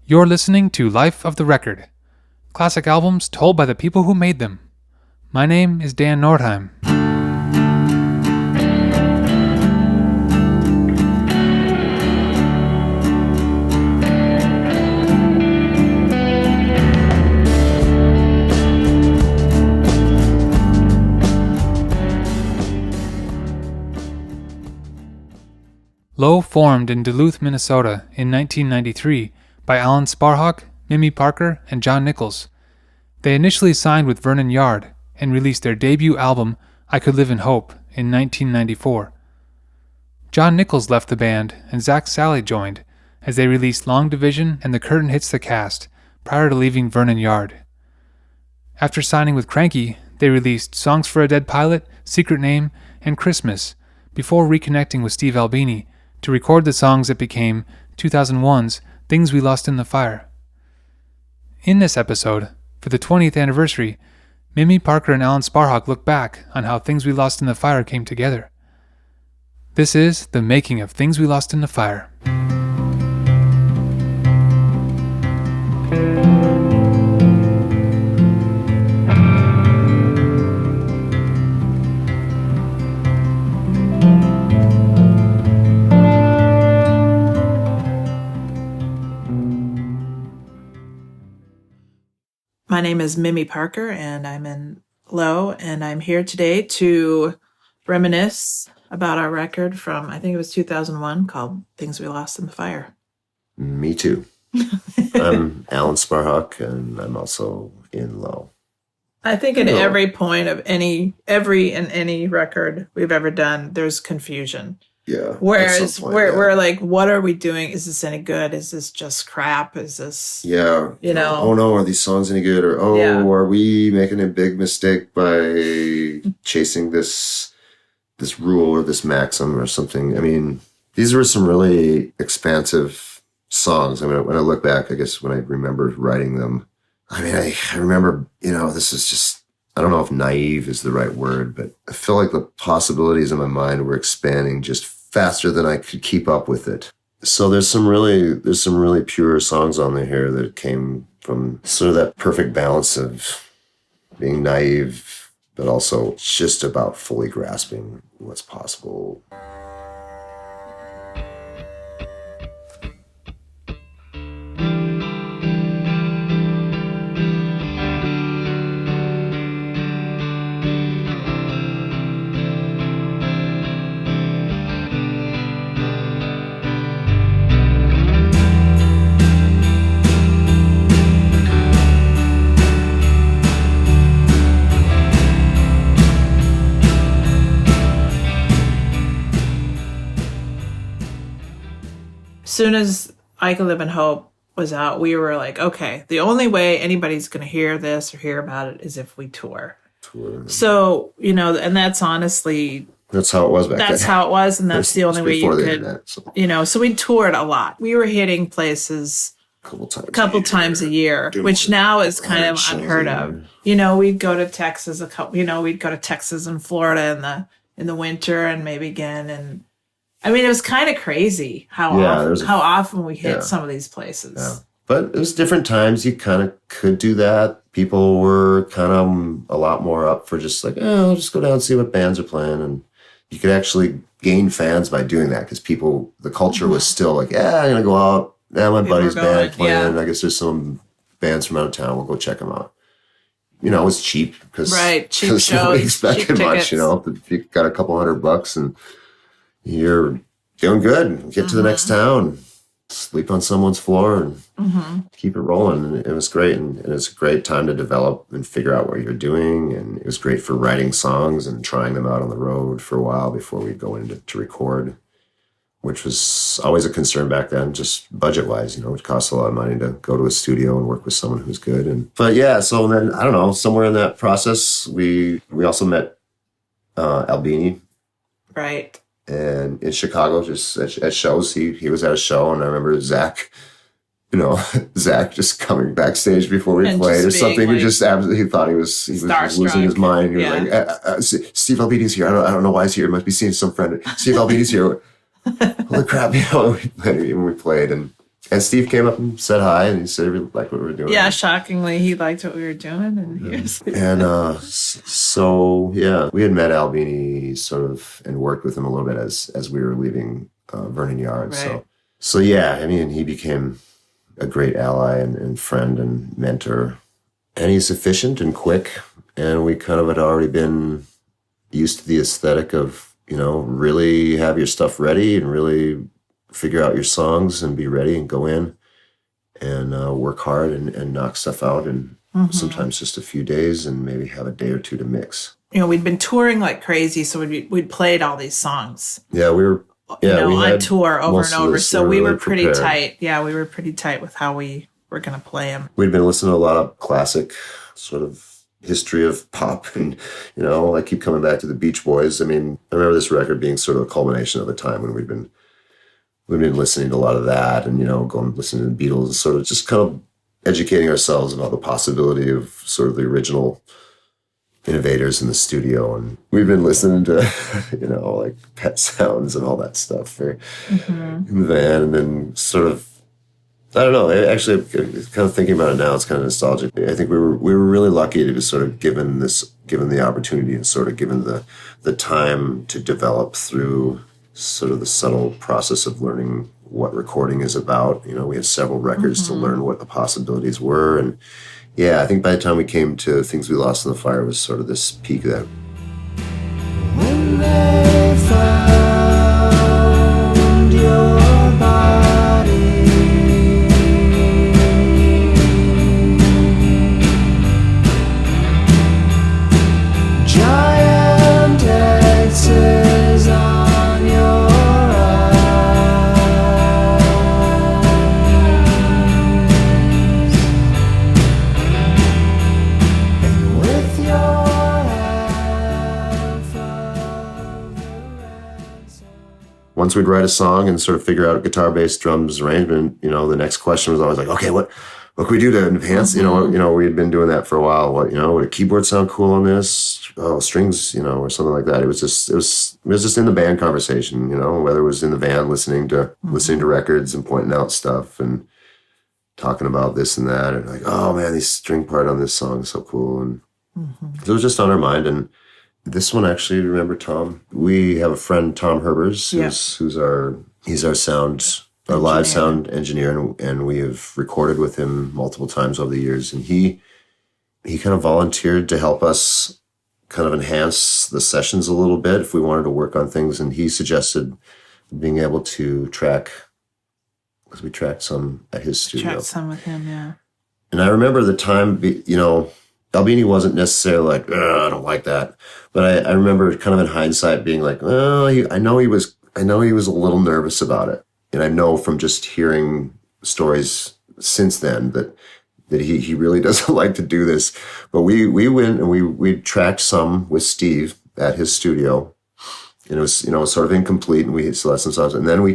You're listening to Life of the Record, classic albums told by the people who made them. My name is Dan Nordheim. Low formed in Duluth, Minnesota in 1993 by Alan Sparhawk, Mimi Parker, and John Nichols. They initially signed with Vernon Yard and released their debut album, I Could Live in Hope, in 1994. John Nichols left the band and Zach Sally joined as they released Long Division and The Curtain Hits the Cast prior to leaving Vernon Yard. After signing with Cranky, they released Songs for a Dead Pilot, Secret Name, and Christmas before reconnecting with Steve Albini to record the songs that became 2001's Things We Lost in the Fire. In this episode, for the 20th anniversary, Mimi Parker and Alan Sparhawk look back on how Things We Lost in the Fire came together. This is the making of Things We Lost in the Fire. My name is Mimi Parker, and I'm in Low, and I'm here today to reminisce about our record from, I think it was 2001, called Things We Lost in the Fire. Me too. I'm Alan Sparhawk, and I'm also in Low. I think at every point of any record we've ever done, there's confusion. Yeah. Whereas we're like, what are we doing? Is this any good? Is this just crap? Is this, oh no, are these songs any good? Or, are we making a big mistake by chasing this rule or this maxim or something? I mean, these were some really expansive songs. I mean, when I look back, I guess when I remember writing them, I mean, I remember, this is just, I don't know if naive is the right word, but I feel like the possibilities in my mind were expanding just faster than I could keep up with it. So there's some really pure songs on there here that came from sort of that perfect balance of being naive, but also just about fully grasping what's possible. As soon as I Could Live in Hope was out, we were like, okay, the only way anybody's going to hear this or hear about it is if we tour. So, and that's honestly... That's how it was back then. That's how it was, and that's the only way you could... Internet, so. So we toured a lot. We were hitting places a couple times a year, which now is kind of unheard of. We'd go to Texas, we'd go to Texas and Florida in the winter and maybe again, and I mean, it was kind of crazy how often we hit some of these places. Yeah. But it was different times. You kind of could do that. People were kind of a lot more up for just like, I'll just go down and see what bands are playing. And you could actually gain fans by doing that because the culture was still like, I'm going to go out. My buddy's band playing. Yeah. I guess there's some bands from out of town. We'll go check them out. It was cheap because cheap shows, nobody expected much, tickets. If you got a couple $100 and you're doing good. Get to the next town, sleep on someone's floor, and keep it rolling. And it was great. And it's a great time to develop and figure out what you're doing. And it was great for writing songs and trying them out on the road for a while before we'd go in to record, which was always a concern back then, just budget-wise. It costs a lot of money to go to a studio and work with someone who's good. So then, I don't know, somewhere in that process, we also met Albini. Right. And in Chicago, just at shows, he was at a show, and I remember Zach just coming backstage before we played or something. He just absolutely, he thought he was losing his mind. He was like, Steve Albini's here. I don't know why he's here. He must be seeing some friend. Steve Albini's here. Holy crap! When we played, and And Steve came up and said hi, and he said he really liked what we were doing. Yeah, shockingly, he liked what we were doing, and he was. And so yeah, we had met Albini sort of and worked with him a little bit as we were leaving Vernon Yard. Right. So yeah, I mean, he became a great ally and friend and mentor, and he's efficient and quick. And we kind of had already been used to the aesthetic of, you know, really have your stuff ready and really figure out your songs and be ready and go in and work hard and knock stuff out in sometimes just a few days and maybe have a day or two to mix. You know, we'd been touring like crazy, so we'd played all these songs. Yeah, we were on tour over and over. So we were pretty prepared. tight. Yeah, we were pretty tight with how we were going to play them. We'd been listening to a lot of classic sort of history of pop, and, you know, I keep coming back to the Beach Boys. I mean, I remember this record being sort of a culmination of a time when we've been listening to a lot of that, and, you know, going listening to the Beatles, and sort of just kind of educating ourselves about the possibility of sort of the original innovators in the studio. And we've been listening to, you know, like Pet Sounds and all that stuff in the van, and then sort of, I don't know, actually, kind of thinking about it now, it's kind of nostalgic. I think we were really lucky to be sort of given the opportunity and sort of given the time to develop through sort of the subtle process of learning what recording is about. You know, we had several records to learn what the possibilities were. And yeah, I think by the time we came to Things We Lost in the Fire was sort of this peak of that. When they found your body, giant X's on your once we'd write a song and sort of figure out guitar, bass, drums, arrangement, you know, the next question was always like, okay, what can we do to enhance? You know, we had been doing that for a while. Would a keyboard sound cool on this? Oh, strings, you know, or something like that. It was just in the band conversation, you know, whether it was in the van listening to records and pointing out stuff and talking about this and that, and like, oh man, the string part on this song is so cool. And so it was just on our mind. And this one, actually, remember Tom? We have a friend, Tom Herbers, who's our live sound engineer, and we have recorded with him multiple times over the years. And he kind of volunteered to help us kind of enhance the sessions a little bit if we wanted to work on things. And he suggested being able to track, because we tracked some at his studio. Tracked some with him, yeah. And I remember the time, you know, Albini wasn't necessarily like, I don't like that. But I remember kind of in hindsight being like, well, I know he was a little nervous about it. And I know from just hearing stories since then that he really doesn't like to do this. But we went and we tracked some with Steve at his studio. And it was, you know, sort of incomplete, and we still had some songs. And then we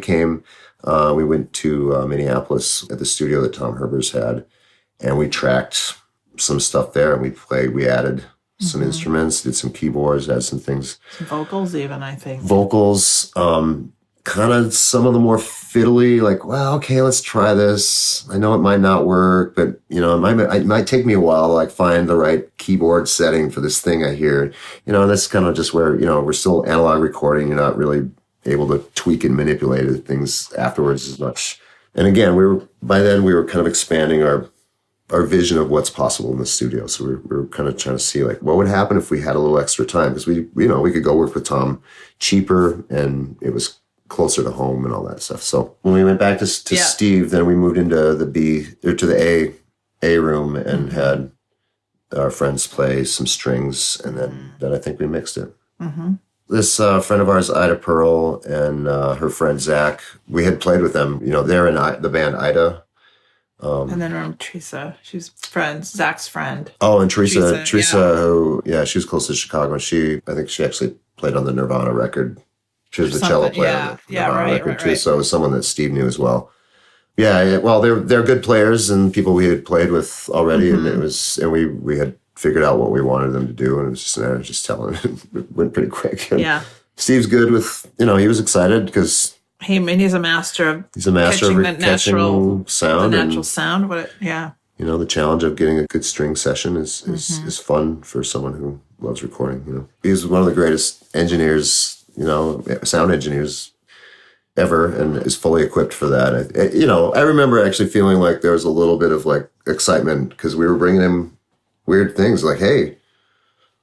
went to Minneapolis at the studio that Tom Herbers had, and we tracked some stuff there, and we added some instruments, did some keyboards, added some things. Some vocals even, I think. Vocals, kind of some of the more fiddly, like, well, okay, let's try this. I know it might not work, but, you know, it might take me a while to like find the right keyboard setting for this thing I hear. You know, and that's kind of just where, you know, we're still analog recording. You're not really able to tweak and manipulate things afterwards as much. And again, by then we were kind of expanding our vision of what's possible in the studio. So we were kind of trying to see like what would happen if we had a little extra time, because we could go work with Tom cheaper, and it was closer to home and all that stuff. So when we went back to Steve, then we moved into the A room and had our friends play some strings, and then I think we mixed it. This friend of ours, Ida Pearl, and her friend Zach, we had played with them. You know, they're in the band Ida. And then remember Teresa, she's Zach's friend. Oh, and Teresa, who, she was close to Chicago. I think she actually played on the Nirvana record. She was the cello player on the Nirvana record too. So it was someone that Steve knew as well. Yeah, well, they're good players and people we had played with already, and we had figured out what we wanted them to do, and it was just telling. It went pretty quick. And Steve's good with, you know, he was excited because He's a master of catching the natural sound. The natural sound. Yeah. The challenge of getting a good string session is fun for someone who loves recording. He's one of the greatest engineers, sound engineers ever, and is fully equipped for that. I remember actually feeling like there was a little bit of like excitement because we were bringing him weird things like, hey,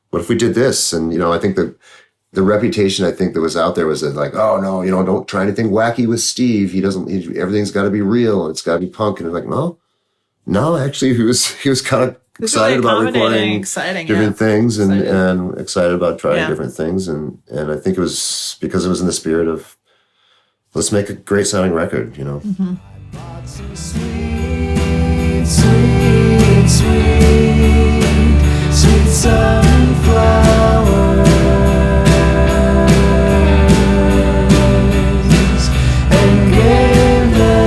what if we did this? And, I think the reputation I think that was out there was that like, oh no, don't try anything wacky with Steve. Everything's got to be real and it's got to be punk. And it's like, no, actually he was kind of excited about recording different things and excited about trying different things. And I think it was because it was in the spirit of, let's make a great sounding record, Mm-hmm. Sweet sunflowers and gave them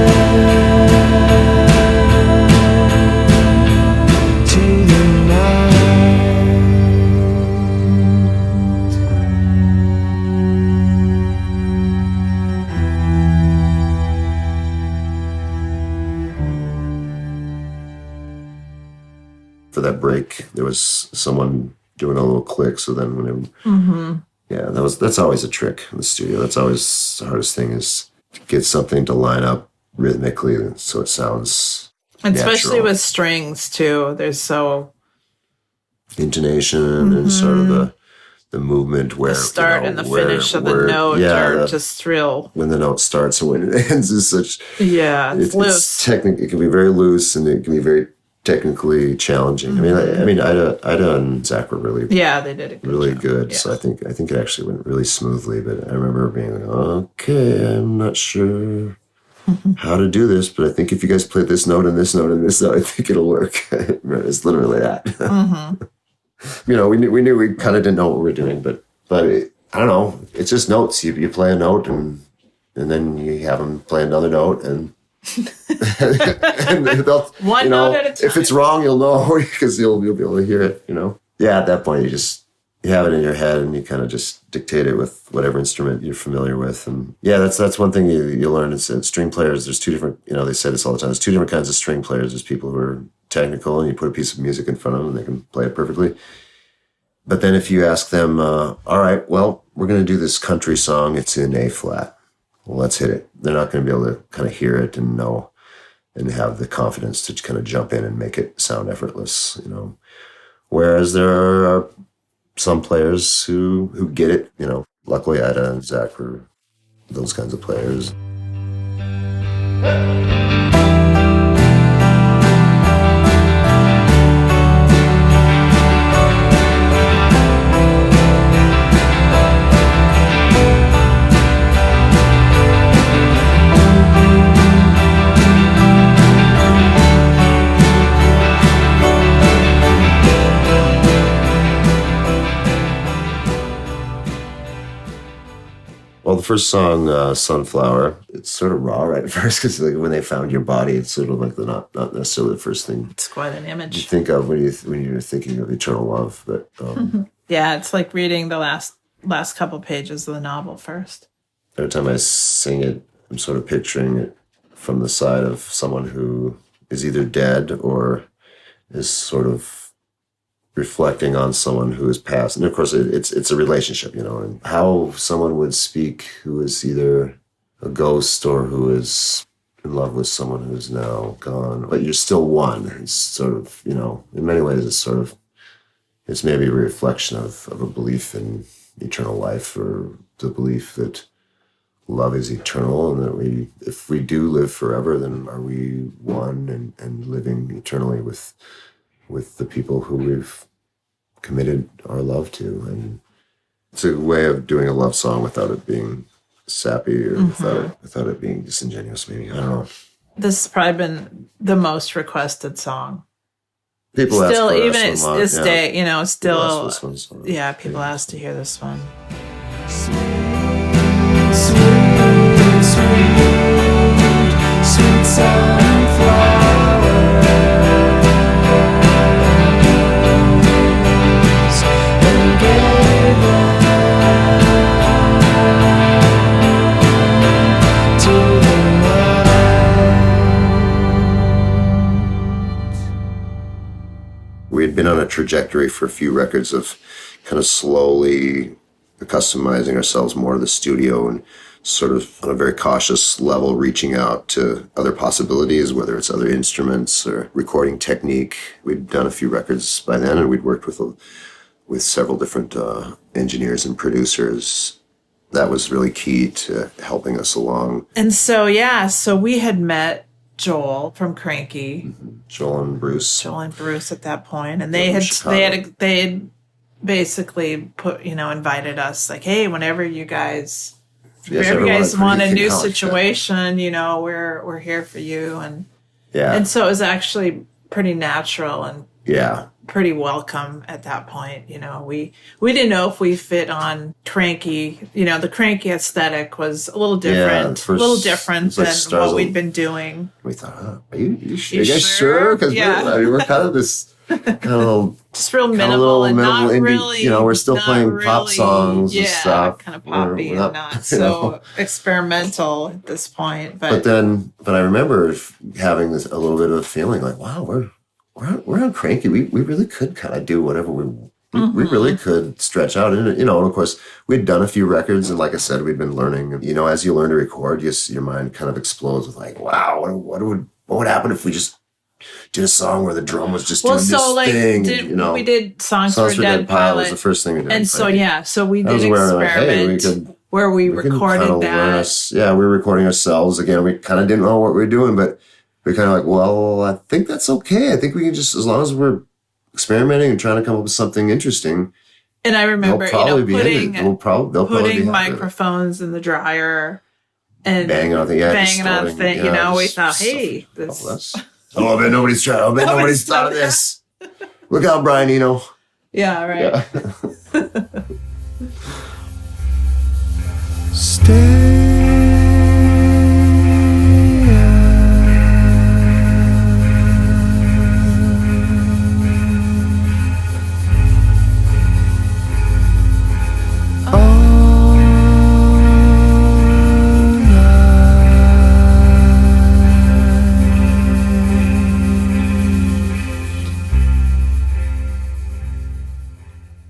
to the night. For that break, there was someone doing a little click. So then that's always a trick in the studio. That's always the hardest thing, is to get something to line up rhythmically so it sounds especially natural. with strings too. There's intonation and sort of the movement where the start and the finish of the note are just real. When the note starts and when it ends is such. Yeah, it's loose. It can be very loose and it can be very technically challenging. I mean, Ida and Zach were really they did it really good. Yeah. So I think it actually went really smoothly. But I remember being like, okay, I'm not sure how to do this, but I think if you guys play this note and this note and this note, I think it'll work. It's literally that. We knew we kind of didn't know what we were doing, but I don't know. It's just notes. You play a note and then you have them play another note and. And one note at a time. If it's wrong, you'll know because you'll be able to hear it. At that point, you have it in your head and you kind of just dictate it with whatever instrument you're familiar with. And that's one thing you learn. It's string players. There's two different. They say this all the time. There's two different kinds of string players. There's people who are technical and you put a piece of music in front of them and they can play it perfectly. But then if you ask them, all right, well, we're going to do this country song. It's in A flat. Well, let's hit it. They're not going to be able to kind of hear it and know and have the confidence to kind of jump in and make it sound effortless, Whereas there are some players who get it, Luckily, Ida and Zach were those kinds of players. Well, the first song, Sunflower, it's sort of raw right at first because when they found your body, it's sort of like not necessarily the first thing It's quite an image you think of when you're thinking of eternal love. But yeah, it's like reading the last couple pages of the novel first. Every time I sing it, I'm sort of picturing it from the side of someone who is either dead or is sort of reflecting on someone who has passed. And of course, it's a relationship, and how someone would speak who is either a ghost or who is in love with someone who's now gone. But you're still one. It's sort of, in many ways, it's maybe a reflection of a belief in eternal life or the belief that love is eternal and that if we do live forever, then are we one and living eternally with the people who we've committed our love to. And it's a way of doing a love song without it being sappy or without it being disingenuous, maybe. I don't know. This has probably been the most requested song. People still, ask for even this one, this yeah. day, still, People ask for this one, so, yeah, people ask to hear this one. Sweet sunflower. we had been on a trajectory for a few records of kind of slowly customizing ourselves more to the studio and sort of on a very cautious level reaching out to other possibilities, whether it's other instruments or recording technique. We'd done a few records by then, and we'd worked with several different engineers and producers. That was really key to helping us along. And so, so we had met Joel from Cranky. Joel and Bruce at that point, and they had basically invited us, like, hey, whenever you guys want a new situation, we're here for you. And so it was actually pretty natural and pretty welcome at that point. We didn't know if we fit on Cranky. The Cranky aesthetic was a little different, than what we'd been doing. We thought, are you guys sure? Because we're kind of this kind of just real minimal and not indie, really. We're still playing pop songs and stuff. Kind of poppy and not so experimental at this point. But I remember having a little bit of a feeling like, wow, we're on Cranky. We really could kind of do whatever we really could stretch out. And, and of course, we'd done a few records. And like I said, we'd been learning. As you learn to record, your mind kind of explodes with like, wow, what would happen if we just did a song where the drum was just doing this thing? We did Songs for Dead Pilot was the first thing we did. And so we did experiment where we recorded that. We were recording ourselves. Again, we kind of didn't know what we were doing, but we're kind of like, well, I think that's okay. I think we can just, as long as we're experimenting and trying to come up with something interesting. And I remember, putting microphones in the dryer and banging on the thing. We thought, hey, this. I bet nobody's tried. I bet nobody's thought of this. Look out, Brian Eno. Yeah, right. Yeah. Stay.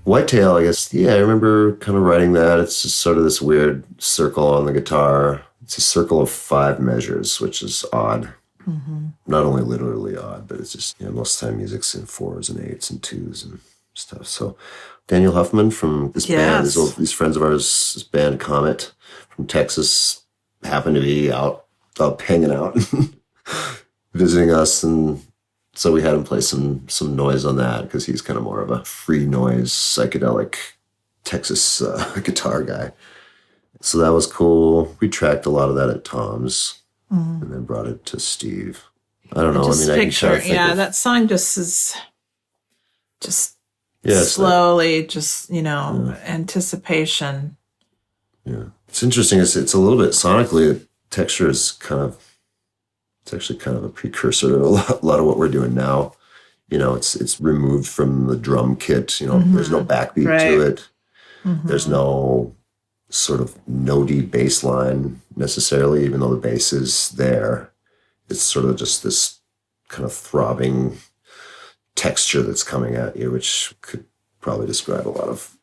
Whitetail, I guess. Yeah, I remember kind of writing that. It's just sort of this weird circle on the guitar. It's a circle of 5 measures, which is odd. Mm-hmm. Not only literally odd, but it's just, most of the time music's in 4s and 8s and 2s and stuff. So Daniel Huffman from this band, these friends of ours, this band Comet from Texas, happened to be out hanging out, visiting us, and so we had him play some noise on that because he's kind of more of a free noise, psychedelic Texas guitar guy. So that was cool. We tracked a lot of that at Tom's and then brought it to Steve. I don't know. That song just is slowly, anticipation. Yeah. It's interesting. It's a little bit sonically, the texture is it's actually kind of a precursor to a lot of what we're doing now. It's removed from the drum kit. There's no backbeat to it. Mm-hmm. There's no sort of notey bass line necessarily, even though the bass is there. It's sort of just this kind of throbbing texture that's coming at you, which could probably describe a lot of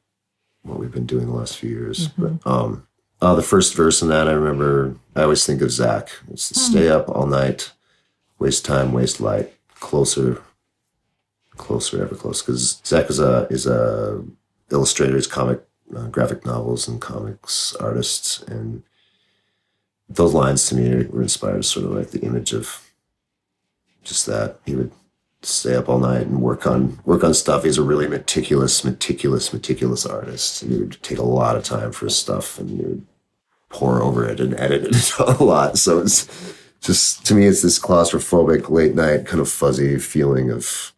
what we've been doing the last few years. Mm-hmm. But the first verse in that, I always think of Zach. It's stay up all night, waste time, waste light, closer, ever close. Because Zach is a illustrator, he's comic, graphic novels and comics artist, and those lines to me were inspired sort of like the image of just that. He would stay up all night and work on stuff. He's a really meticulous artist. He would take a lot of time for his stuff, and he would pour over it and edit it a lot. So it's just, to me, it's this claustrophobic late night kind of fuzzy feeling of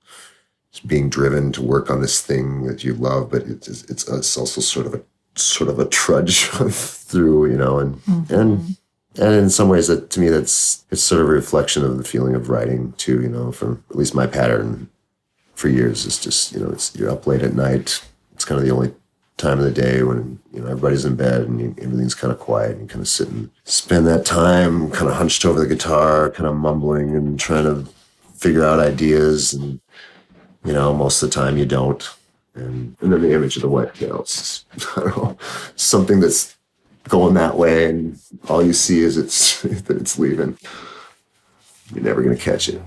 just being driven to work on this thing that you love, but it's also sort of a trudge through, and in some ways that, to me, it's sort of a reflection of the feeling of writing too, from at least my pattern for years is just, you're up late at night. It's kind of the only time of the day when, everybody's in bed and everything's kind of quiet, and you kind of sit and spend that time kind of hunched over the guitar, kind of mumbling and trying to figure out ideas. And most of the time you don't. And then the image of the white tail, it's just, I don't know, something that's going that way, and all you see is that it's leaving. You're never going to catch it.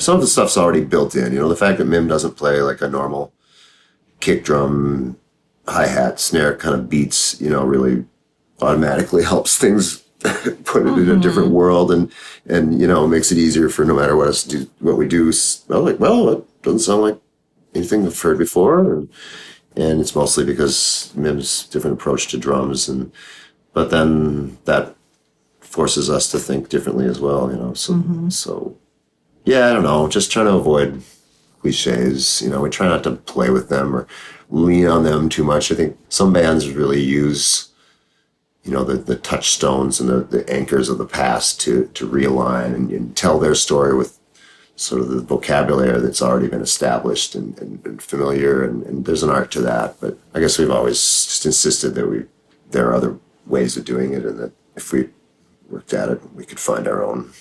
Some of the stuff's already built in, the fact that Mim doesn't play like a normal kick drum, hi-hat, snare kind of beats, really automatically helps things put it in a different world and makes it easier for no matter what we do. I'm like, well, it doesn't sound like anything I've heard before. And it's mostly because Mim's different approach to drums. But then that forces us to think differently as well, so yeah, I don't know, just trying to avoid cliches. We try not to play with them or lean on them too much. I think some bands really use, the touchstones and the anchors of the past to realign and tell their story with sort of the vocabulary that's already been established and familiar. And there's an art to that. But I guess we've always just insisted that there are other ways of doing it, and that if we worked at it, we could find our own.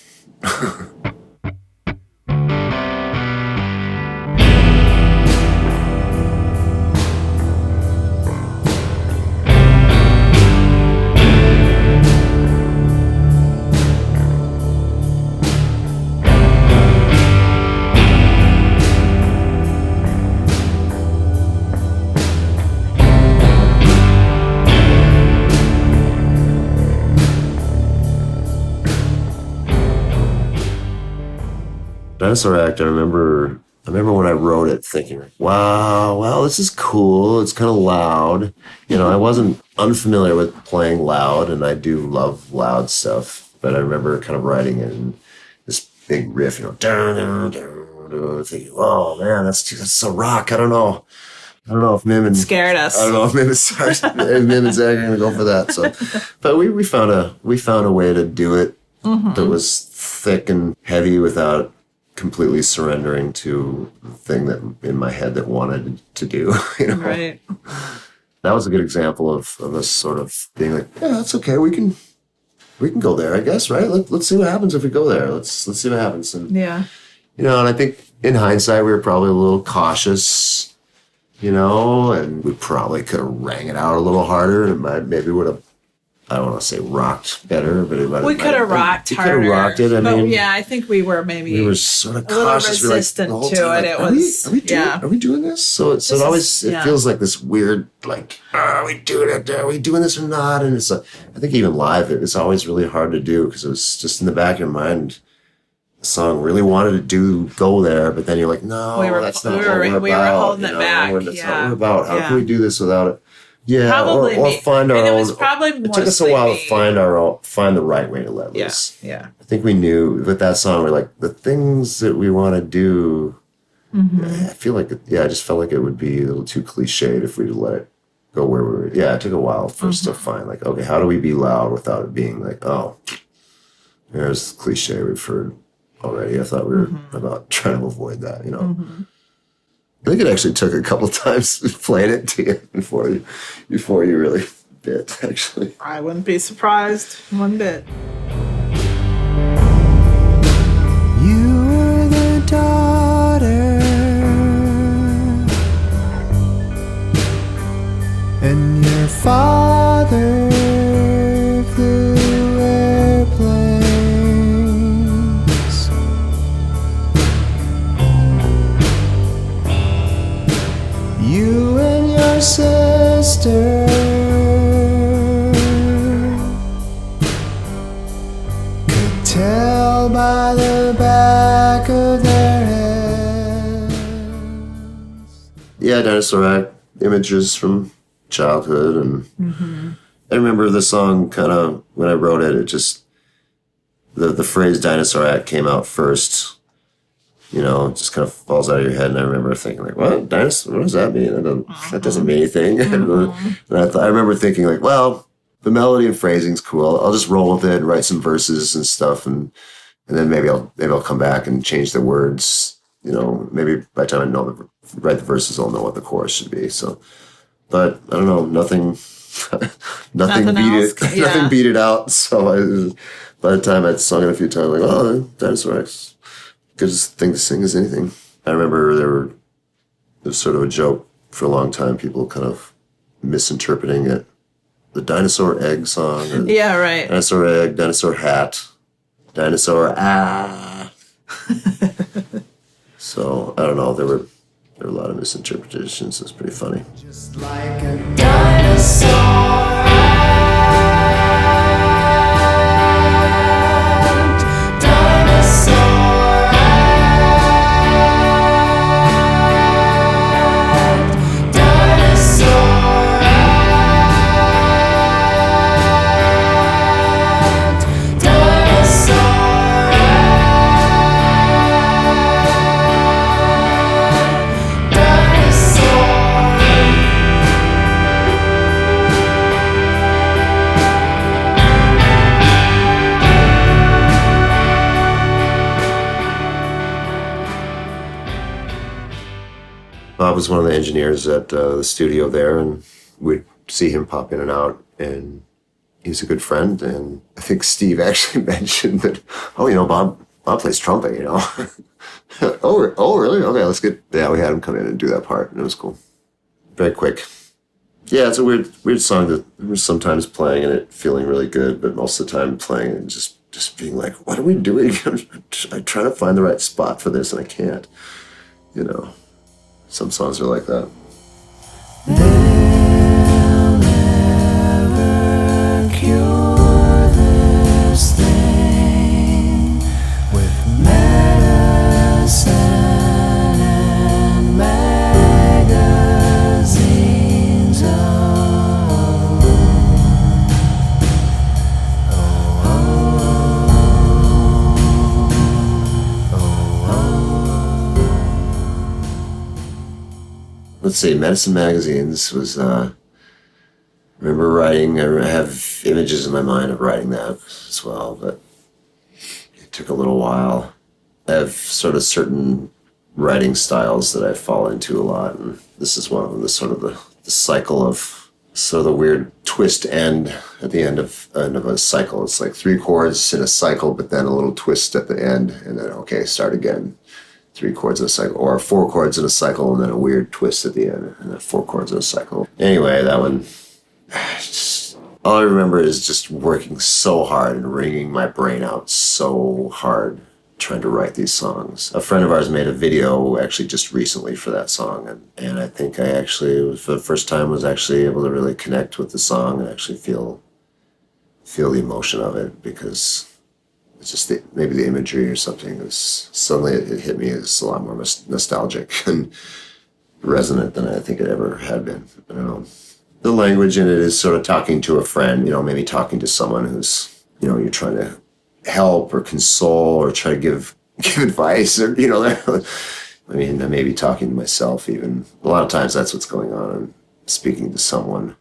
Dinosaur Act, I remember when I wrote it thinking, wow, well, this is cool. It's kind of loud. I wasn't unfamiliar with playing loud, and I do love loud stuff. But I remember kind of writing it in this big riff, thinking, oh man, that's so rock. I don't know if Mim and scared us. I don't know if Mim and Zach are gonna go for that. So, but we found a way to do it that was thick and heavy without completely surrendering to the thing that in my head that wanted to do. Right. That was a good example of us sort of being like, yeah, that's okay. We can go there, I guess, right? Let's see what happens if we go there. Let's see what happens. And yeah. And I think in hindsight we were probably a little cautious, and we probably could have rang it out a little harder, and it maybe would have, I don't want to say rocked better, but we could have rocked harder. We could have rocked it. I think we were sort of cautious, resistant to it. It was, are we doing this? So it feels like this weird, like, are we doing it? Are we doing this or not? And I think even live, it's always really hard to do because it was just in the back of your mind. The song really wanted to go there, but then you're like, no, that's not what we're about. We were holding it back. That's not what we're about. How can we do this without it? Yeah, probably or find our own. It was probably it took us a while to find the right way to let loose. Yeah. I think we knew with that song, we're like, the things that we want to do. I feel like, I just felt like it would be a little too cliched if we let it go where we were. Yeah, it took a while for us to find, like, okay, how do we be loud without it being like, oh, there's cliche we've heard already. I thought we were about trying to avoid that, I think it actually took a couple times playing it to you before you really bit, actually. I wouldn't be surprised one bit. You were the daughter, and your father flew airplanes. You and your sister could tell by the back of their heads. Yeah, Dinosaur Act, images from childhood. And I remember the song kind of, when I wrote it, the phrase Dinosaur Act came out first, you know, it just kind of falls out of your head. And I remember thinking like, what dinosaur? What does that mean? That doesn't mean anything. And I remember thinking like, well, the melody and phrasing's cool. I'll just roll with it and write some verses and stuff. And then maybe I'll come back and change the words. You know, maybe by the time I write the verses, I'll know what the chorus should be. So, but I don't know, nothing beat it out. So by the time I'd sung it a few times, like, oh, Dinosaur X, good thing to sing as anything. I remember there was sort of a joke for a long time, people kind of misinterpreting it. The dinosaur egg song. Yeah, right. Dinosaur egg, dinosaur hat, dinosaur So I don't know. There were a lot of misinterpretations. It's pretty funny. Just like a dinosaur act, dinosaur act, dinosaur act, dinosaur Bob was one of the engineers at the studio there, and we'd see him pop in and out, and he's a good friend. And I think Steve actually mentioned that, oh, you know, Bob plays trumpet, you know. oh, really? Okay, let's get. Yeah, we had him come in and do that part, and it was cool. Very quick. Yeah, it's a weird song that we're sometimes playing and it feeling really good, but most of the time playing and just being like, what are we doing? I'm trying to find the right spot for this, and I can't. You know. Some songs are like that. They'll never cure this thing with medicine and magazines. Let's see, Medicine Magazines was, remember writing, I have images in my mind of writing that as well, but it took a little while. I have sort of certain writing styles that I fall into a lot, and this is one of them, the cycle of sort of the weird twist end at the end of a cycle. It's like 3 chords in a cycle, but then a little twist at the end, and then, okay, start again. 3 chords in a cycle, or 4 chords in a cycle, and then a weird twist at the end, and then 4 chords in a cycle. Anyway, that one, all I remember is just working so hard and wringing my brain out so hard trying to write these songs. A friend of ours made a video actually just recently for that song, and I think I actually, for the first time, was actually able to really connect with the song and actually feel the emotion of it, because it's just maybe the imagery or something. Suddenly it hit me as a lot more nostalgic and resonant than I think it ever had been. I don't know. The language in it is sort of talking to a friend, you know, maybe talking to someone who's, you know, you're trying to help or console or try to give advice, or, you know, I mean, I may be talking to myself even. A lot of times that's what's going on. I'm speaking to someone,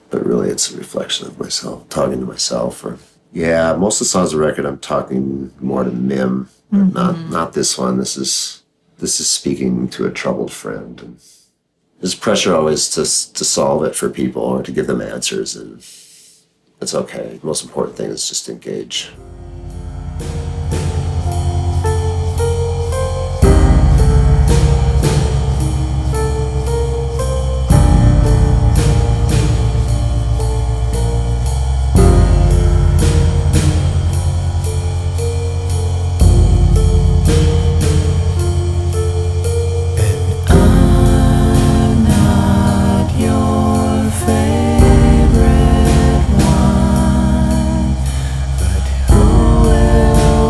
but really it's a reflection of myself, talking to myself. Or yeah, most of the songs on the record, I'm talking more to Mim, but not this one. This is speaking to a troubled friend. And there's pressure always to solve it for people or to give them answers, and it's okay. The most important thing is just engage. Who will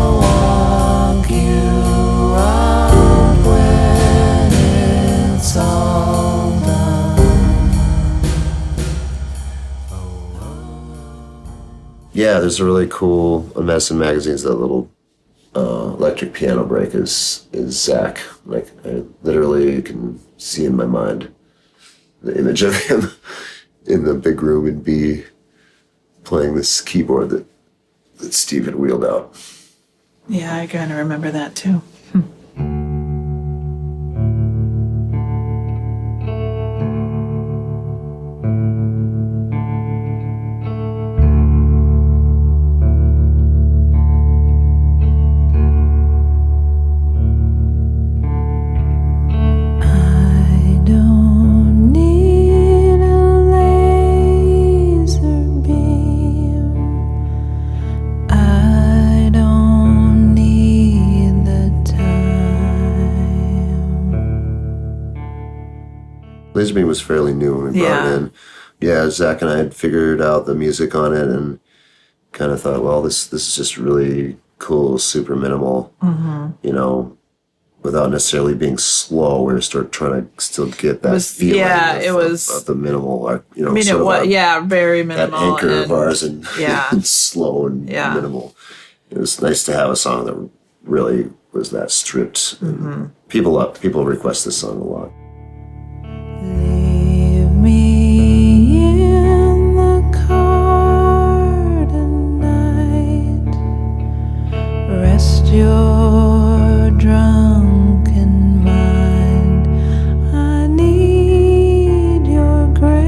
Yeah, there's a really cool on Madison Magazine's that little electric piano break is Zach. Like I literally can see in my mind the image of him in the big room in B playing this keyboard that Steve had wheeled out. Yeah, I kind of remember that too. I don't need a laser beam. I don't need the time. Laser Beam was fairly new when we brought it in. Yeah, Zach and I had figured out the music on it and kind of thought, well, this is just really cool, super minimal, you know, without necessarily being slow. We were trying to still get that feeling of the minimal, like, you know, I mean, it was, very that minimal. anchor of ours and, Yeah. and slow and minimal. It was nice to have a song that really was that stripped. People request this song a lot. Leave me in the car tonight. Rest your drunken mind. I need your grace.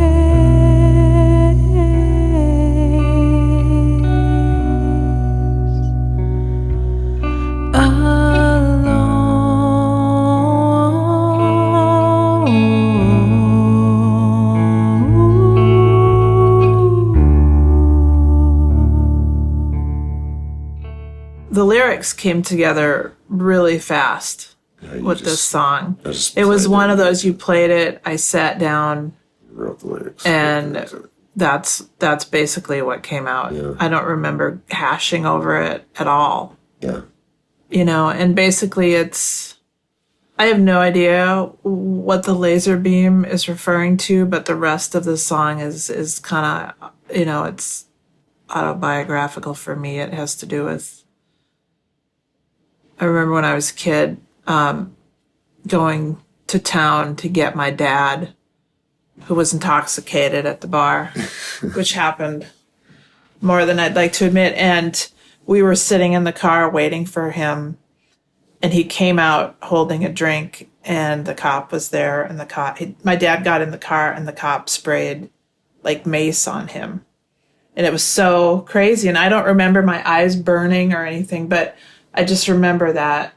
The lyrics came together really fast Yeah, with this song. just It was played one it. of those, you played it, I sat down, Wrote the lyrics. and that's basically what came out. Yeah. I don't remember hashing over it at all. Yeah. You know, and basically I have no idea what the laser beam is referring to, but the rest of the song is kind of, you know, it's autobiographical for me. It has to do with, I remember when I was a kid, going to town to get my dad, who was intoxicated at the bar, which happened more than I'd like to admit. And we were sitting in the car waiting for him, and he came out holding a drink, and the cop was there, and my dad got in the car, and the cop sprayed like mace on him. And it was so crazy. And I don't remember my eyes burning or anything, but I just remember that.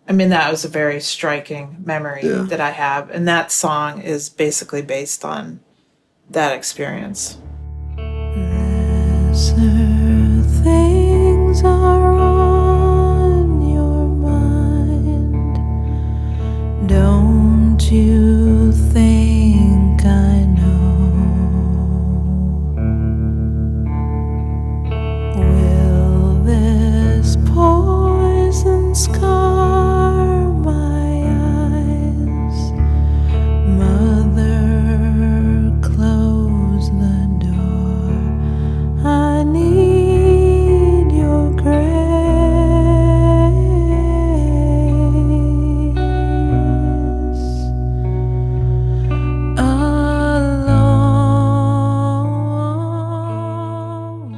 I mean, that was a very striking memory that I have. And that song is basically based on that experience. Lesser things are on your mind. Don't you think I know? Will this poison scar my eyes? Mother, close the door. I need your grace. Alone.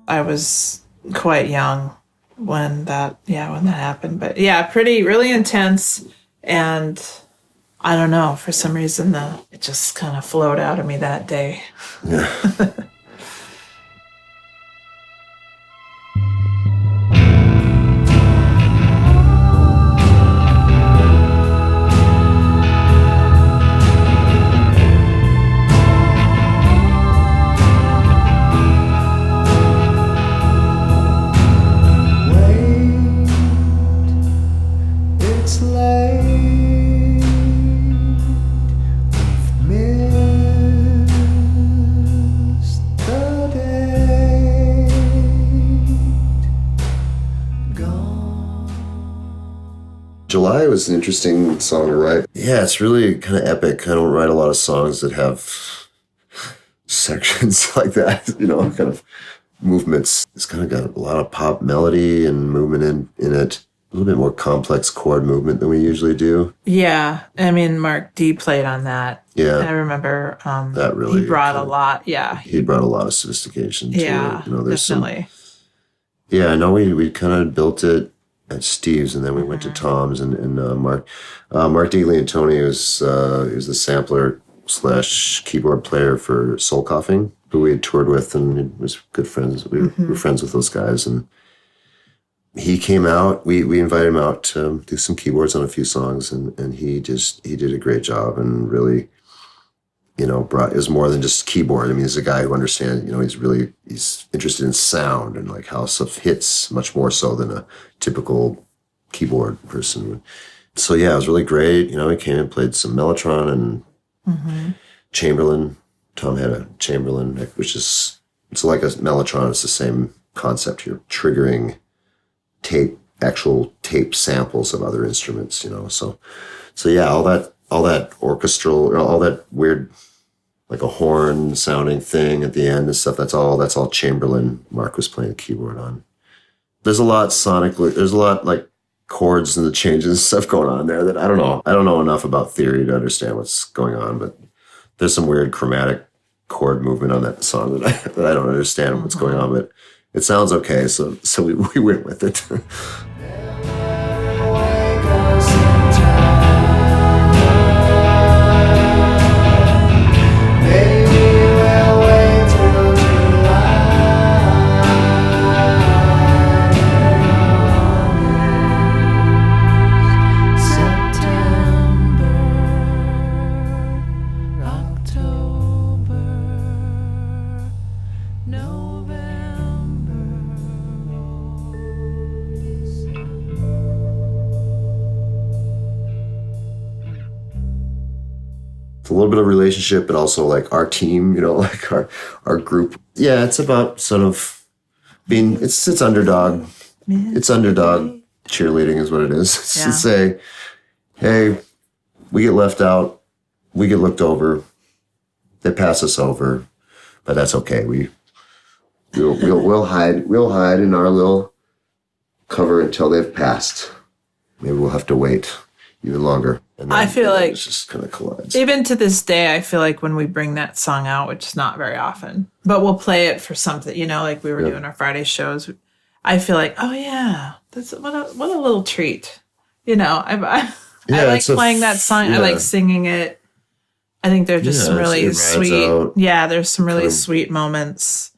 I was quite young when that happened. But yeah, really intense. And I don't know, for some reason, it just kind of flowed out of me that day. Yeah. It's late. We've missed the date. Gone. July was an interesting song to write. Yeah, it's really kind of epic. I don't write a lot of songs that have sections like that, kind of movements. It's kind of got a lot of pop melody and movement in it. A little bit more complex chord movement than we usually do. Yeah. I mean, Mark D played on that. Yeah. I remember that really he brought a lot. Yeah. He brought a lot of sophistication to it. There's definitely. I know we kind of built it at Steve's, and then we went to Tom's, and Mark DiLeontoni was the sampler / keyboard player for Soul Coughing, who we had toured with, and was good friends. We were friends with those guys, and he came out. We invited him out to do some keyboards on a few songs, and he did a great job, and really, it was more than just keyboard. I mean, he's a guy who understands, he's interested in sound and like how stuff hits much more so than a typical keyboard person. So yeah, it was really great. He came and played some Mellotron and Chamberlin. Tom had a Chamberlin, which is, it's like a Mellotron. It's the same concept. You're triggering actual tape samples of other instruments, So yeah, all that orchestral, all that weird, like a horn sounding thing at the end and stuff. That's all Chamberlin. Mark was playing the keyboard on. There's a lot sonically. There's a lot like chords and the changes and stuff going on there that I don't know. I don't know enough about theory to understand what's going on, but there's some weird chromatic chord movement on that song that I don't understand what's going on, but it sounds okay. So we went with it. It's a little bit of relationship, but also like our team, like our group. Yeah, it's about sort of being, it's underdog. It's underdog cheerleading is what it is. It's to say, hey, we get left out, we get looked over, they pass us over, but that's okay. We'll hide in our little cover until they've passed. Maybe we'll have to wait even longer. And then, I feel like it just kind of collides. Even to this day, I feel like when we bring that song out, which is not very often, but we'll play it for something, like we were doing our Friday shows. I feel like, oh yeah, that's what a little treat. I like playing that song. I like singing it. I think there's just some really sweet. Yeah, there's some really sweet moments.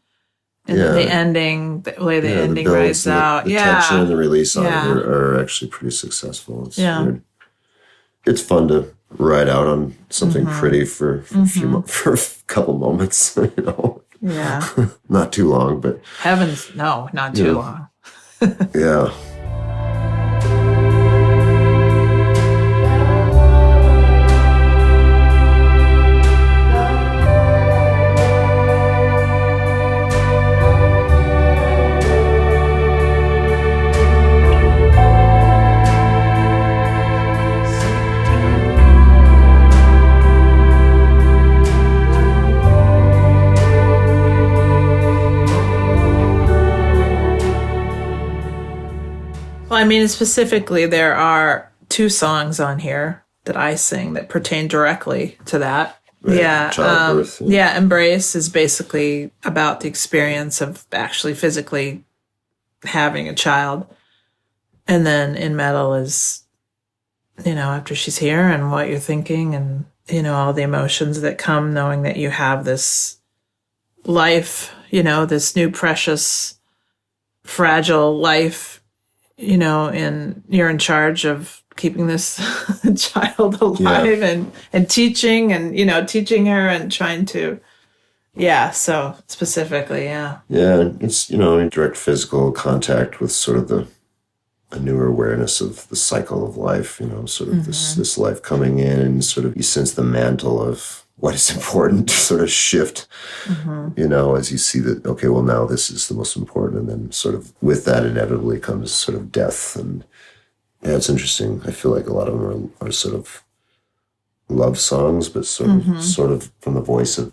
And then the ending, the way the ending rides out. The tension and the release on it are actually pretty successful. It's weird. It's fun to ride out on something pretty for a couple moments, Yeah. Not too long, but heavens, no, not too long. Yeah. Well, I mean, specifically, there are 2 songs on here that I sing that pertain directly to that. Right. Yeah. Childbirth. Embrace is basically about the experience of actually physically having a child. And then In Metal is, after she's here and what you're thinking and, all the emotions that come knowing that you have this life, this new precious, fragile life, and you're in charge of keeping this child alive and teaching and, teaching her and trying to, so specifically, Yeah, it's, in direct physical contact with sort of a newer awareness of the cycle of life, sort of this life coming in and sort of you sense the mantle of what is important to sort of shift, as you see that, okay, well, now this is the most important. And then sort of with that inevitably comes sort of death. And it's interesting. I feel like a lot of them are sort of love songs, but sort of from the voice of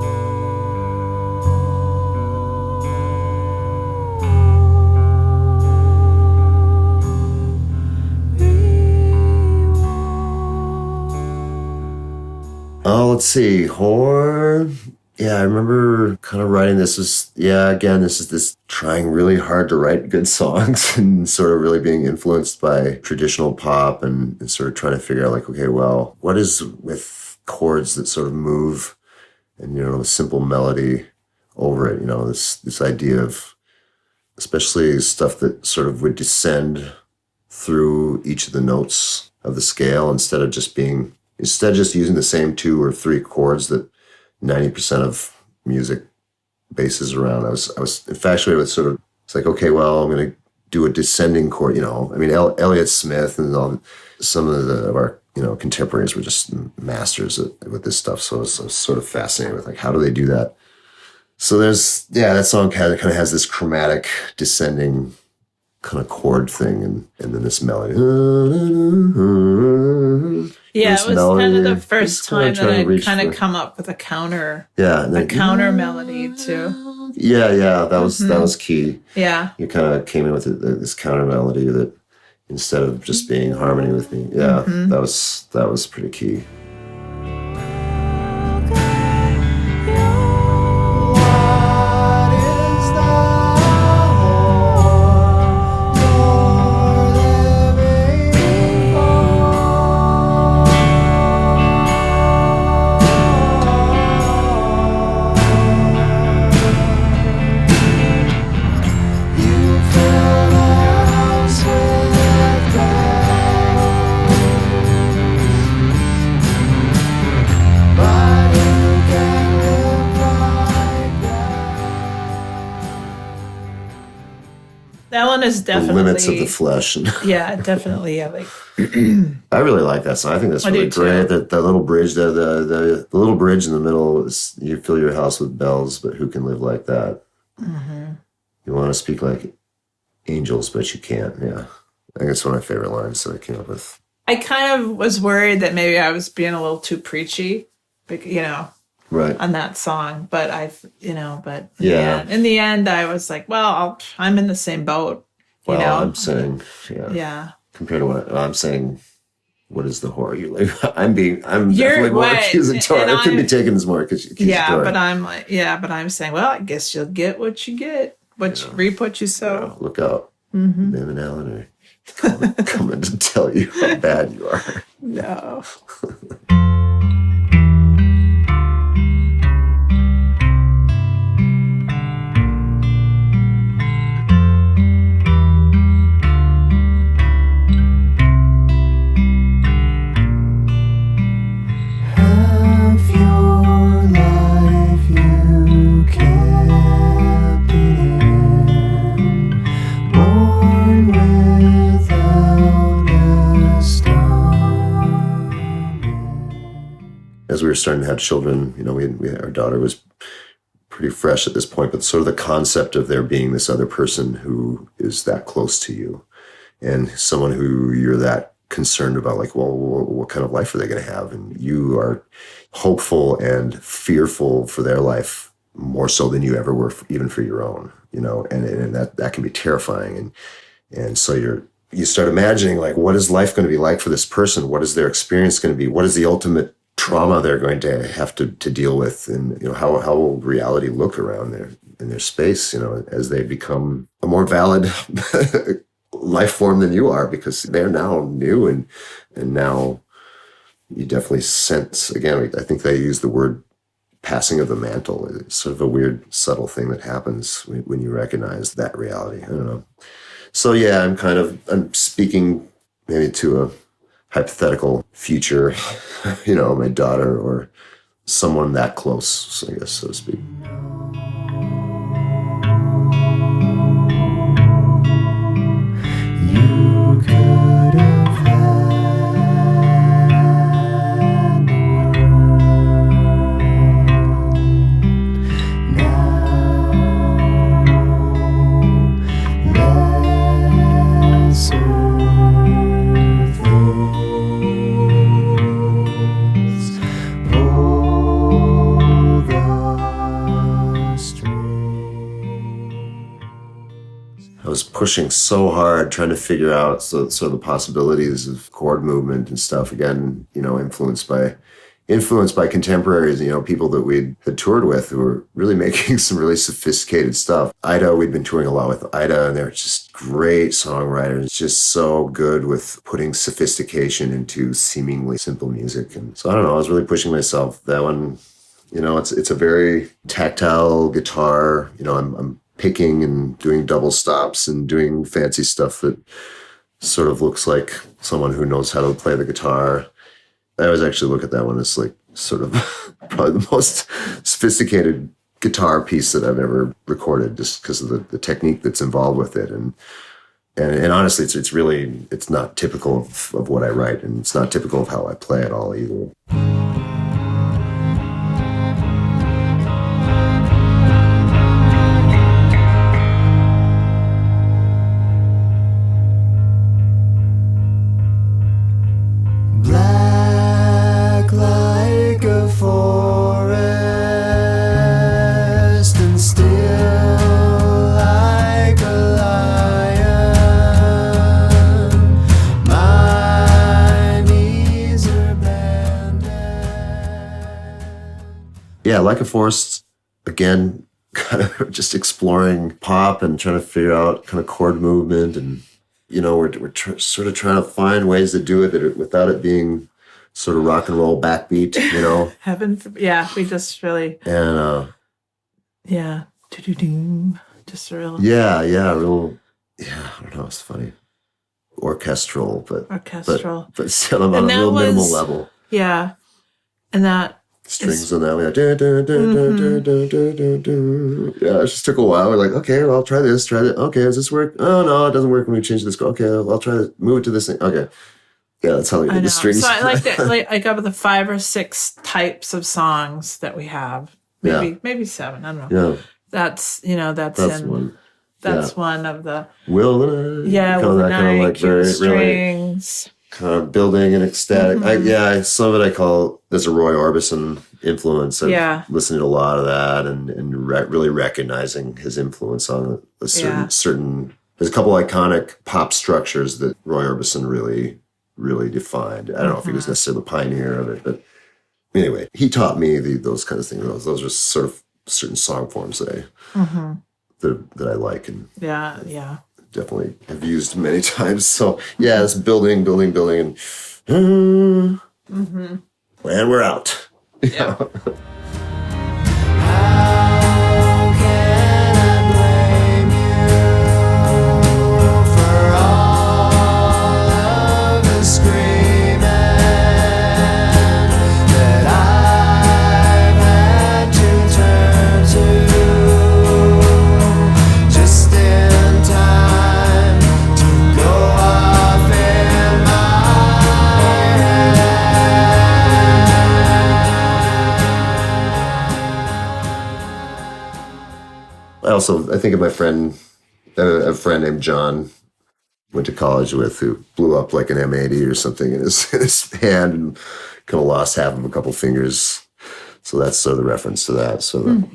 let's see. Horn. Yeah, I remember kind of writing this again, this is this trying really hard to write good songs and sort of really being influenced by traditional pop and sort of trying to figure out like, okay, well, what is with chords that sort of move and, a simple melody over it, this idea of especially stuff that sort of would descend through each of the notes of the scale instead of just using the same 2 or 3 chords that 90% of music bases around. I was infatuated with sort of, it's like, okay, well, I'm going to do a descending chord, I mean, Elliott Smith and some of our, contemporaries were just masters with this stuff. So I was sort of fascinated with like, how do they do that? So that song kind of has this chromatic descending kind of chord thing and then this melody. Yeah, this it was melody, kind of the first time that I'd kind of for. come up with a counter. Yeah, and then, a counter melody too. Yeah, that was key. Yeah. You kind of came in with this counter melody that instead of just being harmony with me. Yeah, that was pretty key. What is the horn you're living for? You fill the house with bells, but you can't live like that. That one is The definitely limits of the flesh. Yeah, definitely. Yeah, like I really like that song. I think that's I really do, too. great. That little bridge there, the little bridge in the middle is, you fill your house with bells, but who can live like that? You want to speak like angels, but you can't. Yeah. I think it's one of my favorite lines that I came up with. I kind of was worried that maybe I was being a little too preachy, Right. on that song. But but Yeah. in the end, I was like, well, I'm in the same boat. Well, I'm saying, Yeah. compared to what I'm saying, what is the horror you live? I'm You're definitely more right, accusatory. and I could be I'm- taken as more accusatory. Yeah, but I'm saying, well, I guess you'll get what you get, reap what you sow. Look out. Them and Alan are coming to tell you how bad you are. No. Half your life you kept it in, born without a stomach. As we were starting to have children, our daughter was pretty fresh at this point, but sort of the concept of there being this other person who is that close to you and someone who you're that concerned about, like, well, what kind of life are they going to have? And you are hopeful and fearful for their life more so than you ever were, even for your own, and that can be terrifying. And so you start imagining, like, what is life going to be like for this person? What is their experience going to be? What is the ultimate trauma they're going to have to deal with? And, how will reality look around in their space, as they become a more valid life form than you are, because they're now new and now you definitely sense, again, I think they use the word passing of the mantle. It's sort of a weird, subtle thing that happens when you recognize that reality. I don't know. So yeah, I'm speaking maybe to a hypothetical future, my daughter or someone that close, I guess, so to speak. You could have had the world. Now, lesser things pull the string. I was pushing so hard, trying to figure out sort of the possibilities of chord movement and stuff. Again, influenced by, influenced by contemporaries, people that we had toured with who were really making some really sophisticated stuff. Ida, we'd been touring a lot with Ida, and they're just great songwriters, just so good with putting sophistication into seemingly simple music. And so I don't know, I was really pushing myself. That one, it's a very tactile guitar. I'm picking and doing double stops and doing fancy stuff that sort of looks like someone who knows how to play the guitar. I always actually look at that one as like sort of probably the most sophisticated guitar piece that I've ever recorded, just because of the technique that's involved with it. And honestly, it's not typical of what I write, and it's not typical of how I play at all either. Like a forest and still like a lion, my knees are bending. Yeah, like a forest, again, kind of just exploring pop and trying to figure out kind of chord movement, and we're sort of trying to find ways to do it without it being sort of rock and roll backbeat, Heaven, we just really, and do-do-doom, just a real I don't know, it's funny, orchestral, but still on a real minimal level. Yeah, and that Strings on that, yeah, it just took a while. We're like, okay, well, I'll try this, okay, does this work? Oh no, it doesn't work when we change this. Okay, I'll try to move it to this thing. Okay. Yeah, that's how we did the strings. So I like that. Like of the 5 or 6 types of songs that we have, maybe 7. I don't know. Yeah, that's one. That's one of the Will the Night. Will the Night, very strings, kind of building and ecstatic. Some of it I call there's a Roy Orbison influence. I've listened to a lot of that and really recognizing his influence on a certain. There's a couple iconic pop structures that Roy Orbison really defined. I don't know if he was necessarily the pioneer of it, but anyway, he taught me those kinds of things. Those are sort of certain song forms that I like, and definitely have used many times. So yeah, it's building, and we're out. Yeah. How can I blame you for all of the screaming that I've had to turn to just in time to go off in my I think of my friend, a friend named John, went to college with, who blew up like an M80 or something in his hand and kind of lost half of a couple fingers. So that's sort of the reference to that. So that,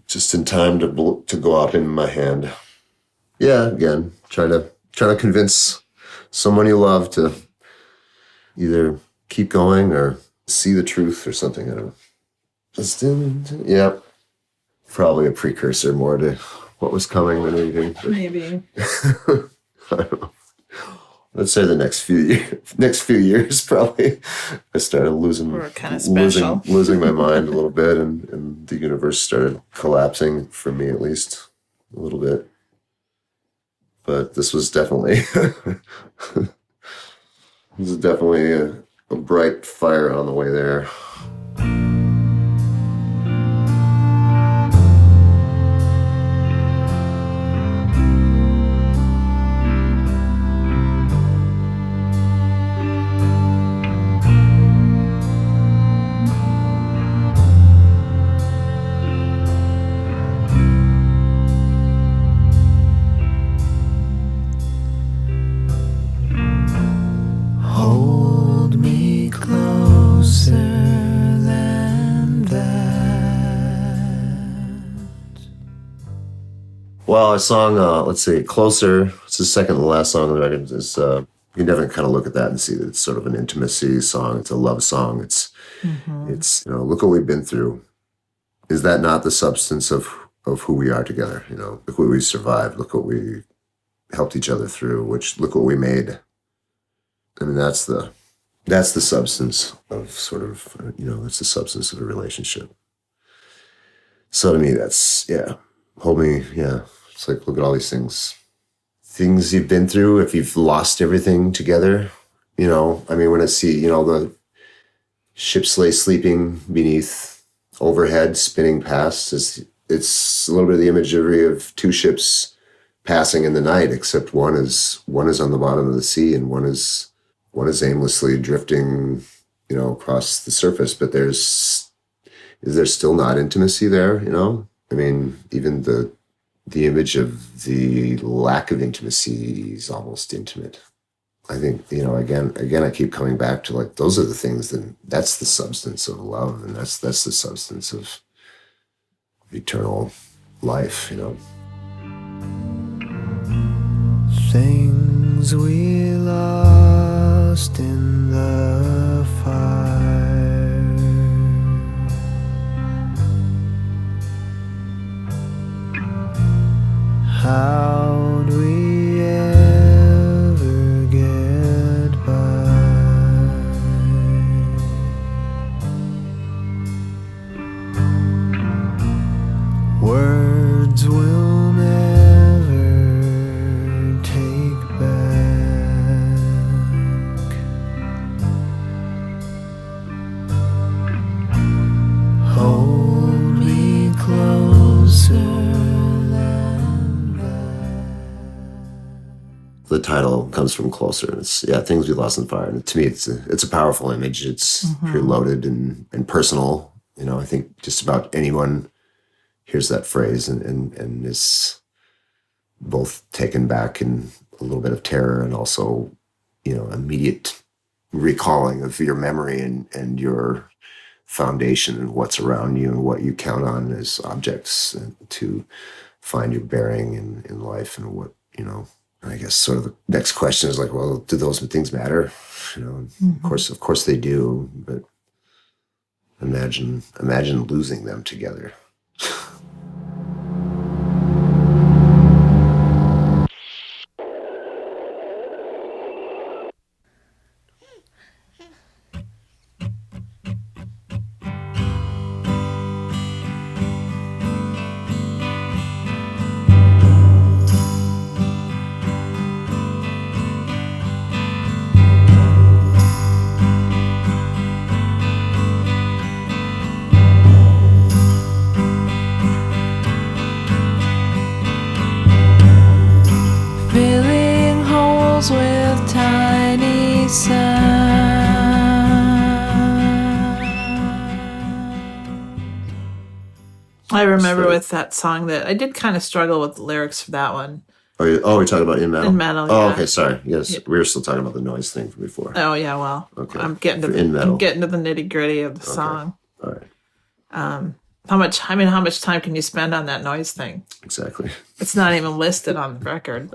just in time to go up in my hand. Yeah, again, trying to convince someone you love to either keep going or see the truth or something. I don't know. Just probably a precursor more to what was coming than anything. Maybe. I don't know. Let's say the next few years, probably, I started losing my mind a little bit, and the universe started collapsing, for me at least, a little bit. But this was definitely a bright fire on the way there. hold me closer than that. Well, our song, let's see, Closer, it's the second to last song on the record, is You never kind of look at that and see that it's sort of an intimacy song. It's a love song. It's look what we've been through. Is that not the substance of who we are together? Look what we survived. Look what we helped each other through. Look what we made. I mean, that's the substance of sort of, that's the substance of a relationship. So to me, that's, hold me, it's like, look at all these things you've been through. If you've lost everything together, when I see, the ships lay sleeping beneath overhead, spinning past, it's a little bit of the imagery of two ships passing in the night, except one is on the bottom of the sea and one is aimlessly drifting, across the surface. But is there still not intimacy there? I mean, even the image of the lack of intimacy is almost intimate. I think, again, I keep coming back to like, those are the things that's the substance of love. And that's the substance of eternal life, Things we lost in the fire. How'd we ever get by? Words will never take back. Hold me closer. The title comes from Closer, and it's things we lost in fire. And to me, it's a powerful image. It's preloaded and personal. I think just about anyone hears that phrase and is both taken back in a little bit of terror and also, immediate recalling of your memory and your foundation and what's around you and what you count on as objects to find your bearing in life and what, I guess sort of the next question is like, well, do those things matter? Of course they do, but imagine losing them together. Filling holes with tiny sound. I remember with that song that I did kind of struggle with the lyrics for that one. We're talking about In Metal? In Metal, Oh, yeah. okay, sorry. Yes, we were still talking about the noise thing from before. Oh yeah, well, Okay. I'm getting to For In Metal. I'm getting to the nitty gritty of the song. All right, How much time can you spend on that noise thing? exactly. It's not even listed on the record.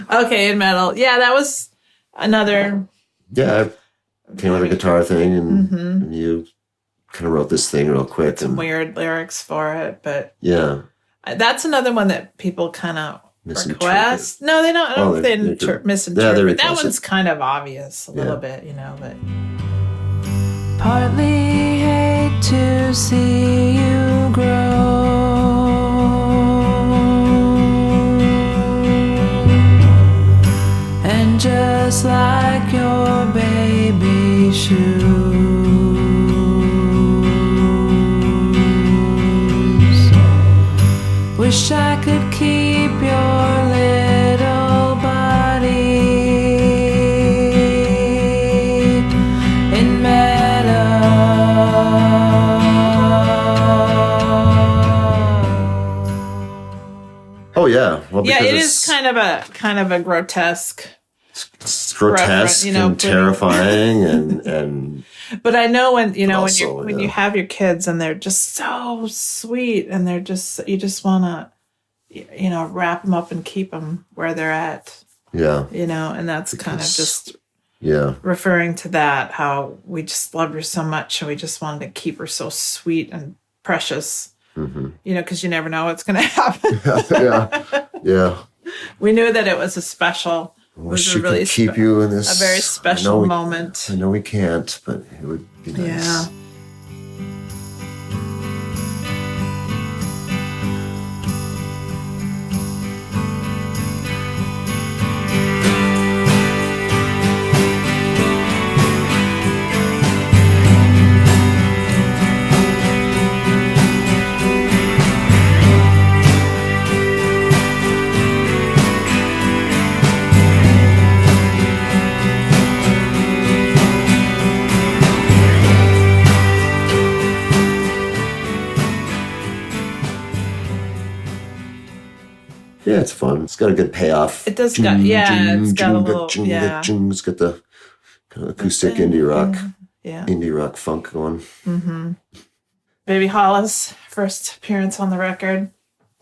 Okay, In Metal. Yeah, that was another. Yeah, I came with a guitar thing and you kind of wrote this thing real quick. Some weird lyrics for it, but Yeah. that's another one that people kind of Misinterpret. request. No, they don't. I don't Oh, think they they could- misinterpret. they But that request one's it. kind of obvious a little Yeah. bit, but. Partly hate to see you grow. And just like your baby shoes, wish I could keep your little body in Oh yeah. Well, Yeah, because it is kind of a grotesque. it's grotesque reference, and terrifying and But I know when Also, when you have your kids and they're just so sweet and they're just you just want to wrap them up and keep them where they're at, Yeah. and that's kind of just Yeah. referring to that, how we just loved her so much and we just wanted to keep her so sweet and precious, because you never know what's going to happen. Yeah. We knew that it was a special, Wish she could keep you in this. a very special moment. I know we can't, but it would be nice. Yeah. Yeah, it's fun. It's got a good payoff. It does got, it's got a little, It's got the kind of acoustic indie rock funk going. Baby Hollis, first appearance on the record.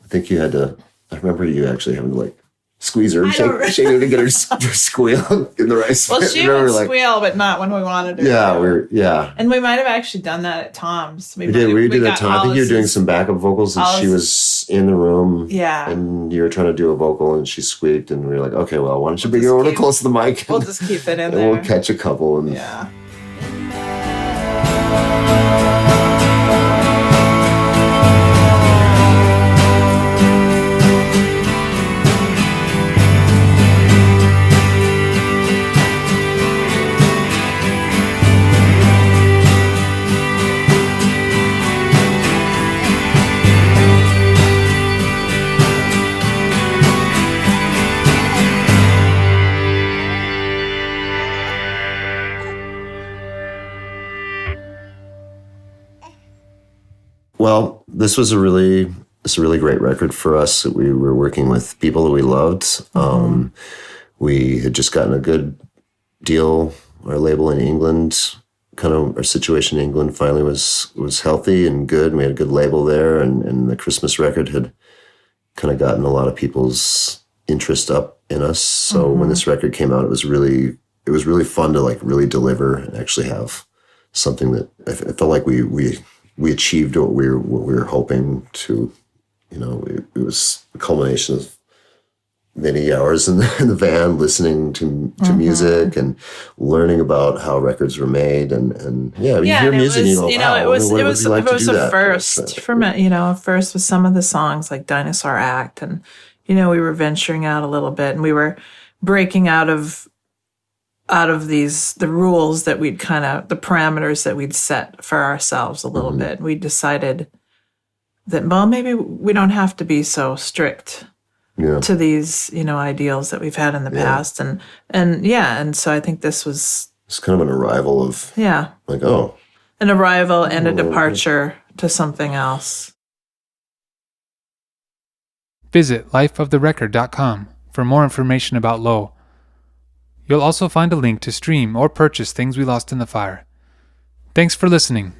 I think you had to, I remember you actually having to like squeeze her and shake her to get her to squeal in the right spot. Well, she would squeal, but not when we wanted her. Yeah, And we might have actually done that at Tom's. We did at Tom. I think you were doing some backup vocals and she was in the room. Yeah. And you were trying to do a vocal and she squeaked and we were like, okay, well, why don't you bring her over close to the mic? We'll just keep it in and there. We'll catch a couple. And yeah. Well, this was a really great record for us. We were working with people that we loved. We had just gotten a good deal. Our label in England, kind of our situation in England finally was healthy and good. And we had a good label there, and the Christmas record had kind of gotten a lot of people's interest up in us. So when this record came out, it was really fun to like really deliver and actually have something that I felt like we achieved what we were hoping to. It was a culmination of many hours in the van listening to music and learning about how records were made and you hear music and you go, wow, it was a first but, for me, first with some of the songs like Dinosaur Act, and we were venturing out a little bit and we were breaking out of the rules that we'd the parameters that we'd set for ourselves a little bit. We decided that, well, maybe we don't have to be so strict to these, ideals that we've had in the past. And so I think this was... It's kind of an arrival of... Yeah. Like, oh. An arrival and a departure to something else. Visit lifeoftherecord.com for more information about Low. You'll also find a link to stream or purchase Things We Lost in the Fire. Thanks for listening.